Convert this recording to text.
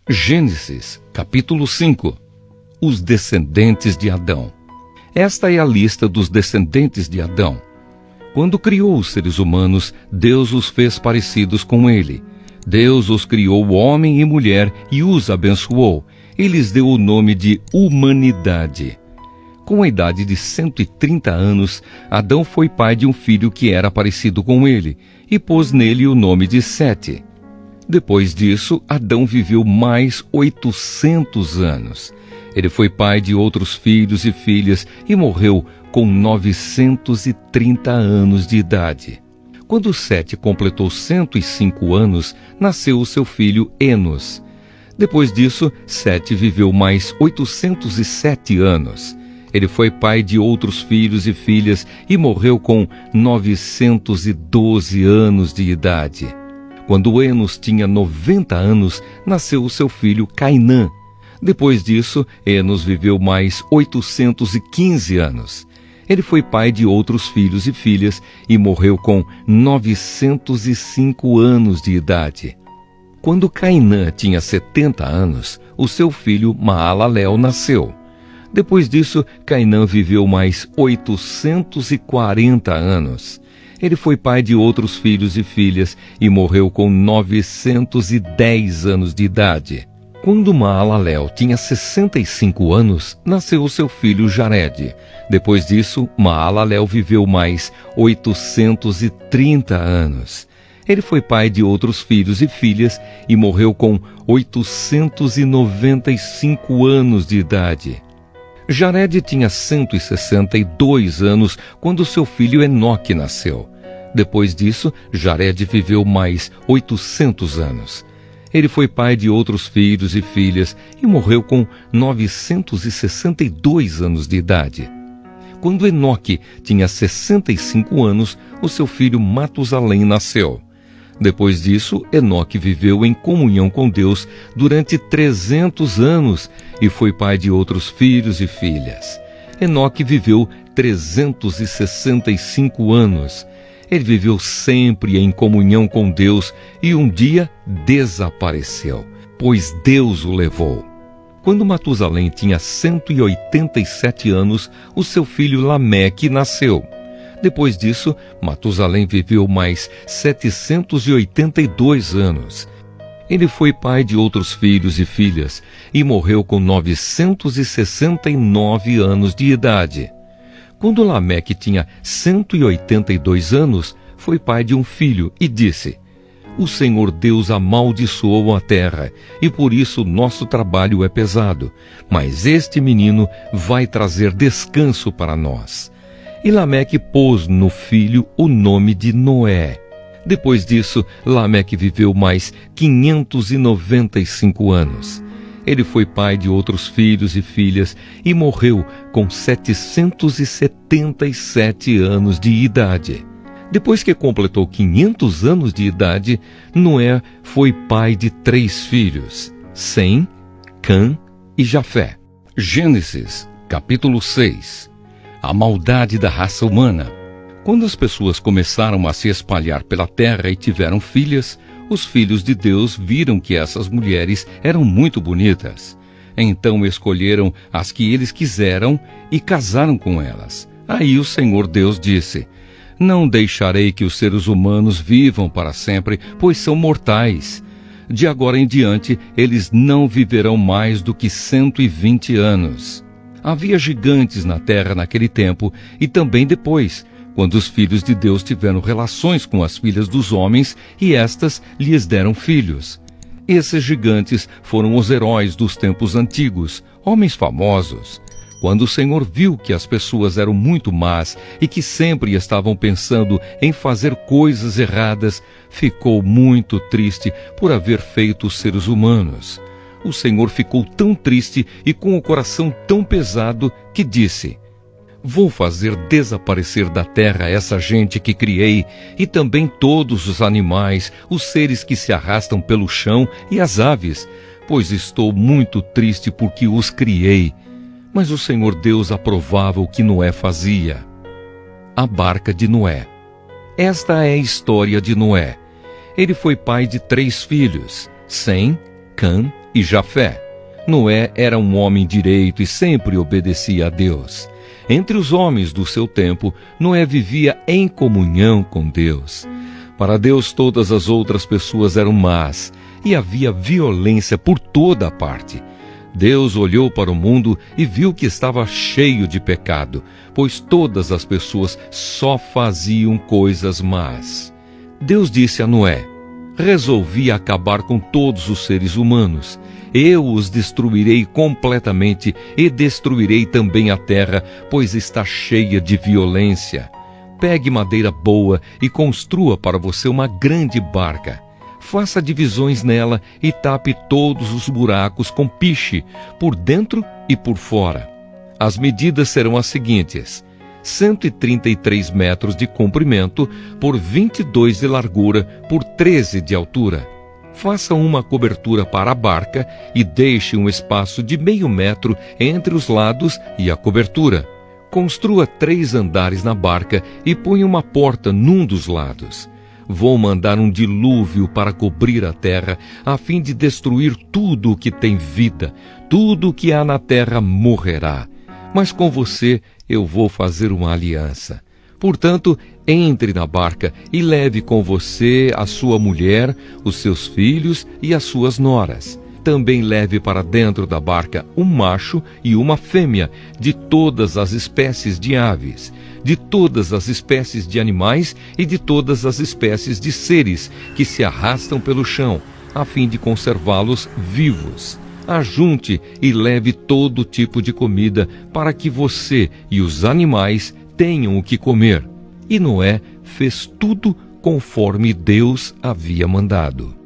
Gênesis, capítulo 5. Os descendentes de Adão. Esta é a lista dos descendentes de Adão. Quando criou os seres humanos, Deus os fez parecidos com ele. Deus os criou homem e mulher e os abençoou. E lhes deu o nome de humanidade. Com a idade de 130 anos, Adão foi pai de um filho que era parecido com ele, e pôs nele o nome de Sete. Depois disso, Adão viveu mais 800 anos. Ele foi pai de outros filhos e filhas e morreu com 930 anos de idade. Quando Sete completou 105 anos, nasceu o seu filho Enos. Depois disso, Sete viveu mais 807 anos. Ele foi pai de outros filhos e filhas e morreu com 912 anos de idade. Quando Enos tinha 90 anos, nasceu o seu filho Cainã. Depois disso, Enos viveu mais 815 anos. Ele foi pai de outros filhos e filhas e morreu com 905 anos de idade. Quando Cainã tinha 70 anos, o seu filho Maalalel nasceu. Depois disso, Cainã viveu mais 840 anos. Ele foi pai de outros filhos e filhas e morreu com 910 anos de idade. Quando Maalalel tinha 65 anos, nasceu o seu filho Jared. Depois disso, Maalalel viveu mais 830 anos. Ele foi pai de outros filhos e filhas e morreu com 895 anos de idade. Jared tinha 162 anos quando seu filho Enoque nasceu. Depois disso, Jared viveu mais 800 anos. Ele foi pai de outros filhos e filhas e morreu com 962 anos de idade. Quando Enoque tinha 65 anos, o seu filho Matusalém nasceu. Depois disso, Enoque viveu em comunhão com Deus durante 300 anos e foi pai de outros filhos e filhas. Enoque viveu 365 anos. Ele viveu sempre em comunhão com Deus e um dia desapareceu, pois Deus o levou. Quando Matusalém tinha 187 anos, o seu filho Lameque nasceu. Depois disso, Matusalém viveu mais 782 anos. Ele foi pai de outros filhos e filhas e morreu com 969 anos de idade. Quando Lameque tinha 182 anos, foi pai de um filho e disse: "O Senhor Deus amaldiçoou a terra, e por isso nosso trabalho é pesado, mas este menino vai trazer descanso para nós." E Lameque pôs no filho o nome de Noé. Depois disso, Lameque viveu mais 595 anos. Ele foi pai de outros filhos e filhas e morreu com 777 anos de idade. Depois que completou 500 anos de idade, Noé foi pai de 3 filhos, Sem, Cã e Jafé. Gênesis, capítulo 6. A maldade da raça humana. Quando as pessoas começaram a se espalhar pela terra e tiveram filhas, os filhos de Deus viram que essas mulheres eram muito bonitas. Então escolheram as que eles quiseram e casaram com elas. Aí o Senhor Deus disse: "Não deixarei que os seres humanos vivam para sempre, pois são mortais. De agora em diante, eles não viverão mais do que 120 anos. Havia gigantes na terra naquele tempo e também depois, quando os filhos de Deus tiveram relações com as filhas dos homens e estas lhes deram filhos. Esses gigantes foram os heróis dos tempos antigos, homens famosos. Quando o Senhor viu que as pessoas eram muito más e que sempre estavam pensando em fazer coisas erradas, ficou muito triste por haver feito os seres humanos. O Senhor ficou tão triste e com o coração tão pesado que disse: "Vou fazer desaparecer da terra essa gente que criei e também todos os animais, os seres que se arrastam pelo chão e as aves, pois estou muito triste porque os criei." Mas o Senhor Deus aprovava o que Noé fazia. A barca de Noé. Esta é a história de Noé. Ele foi pai de 3 filhos, Sem, Cã e Jafé. Noé era um homem direito e sempre obedecia a Deus. Entre os homens do seu tempo, Noé vivia em comunhão com Deus. Para Deus, todas as outras pessoas eram más e havia violência por toda a parte. Deus olhou para o mundo e viu que estava cheio de pecado, pois todas as pessoas só faziam coisas más. Deus disse a Noé: resolvi acabar com todos os seres humanos. Eu os destruirei completamente e destruirei também a terra, pois está cheia de violência. Pegue madeira boa e construa para você uma grande barca. Faça divisões nela e tape todos os buracos com piche, por dentro e por fora. As medidas serão as seguintes: 133 metros de comprimento por 22 de largura por 13 de altura. Faça uma cobertura para a barca e deixe um espaço de meio metro entre os lados e a cobertura. Construa 3 andares na barca e ponha uma porta num dos lados. Vou mandar um dilúvio para cobrir a terra, a fim de destruir tudo o que tem vida. Tudo o que há na terra morrerá. Mas com você eu vou fazer uma aliança. Portanto, entre na barca e leve com você a sua mulher, os seus filhos e as suas noras. Também leve para dentro da barca um macho e uma fêmea de todas as espécies de aves, de todas as espécies de animais e de todas as espécies de seres que se arrastam pelo chão, a fim de conservá-los vivos. Ajunte e leve todo tipo de comida para que você e os animais tenham o que comer. E Noé fez tudo conforme Deus havia mandado.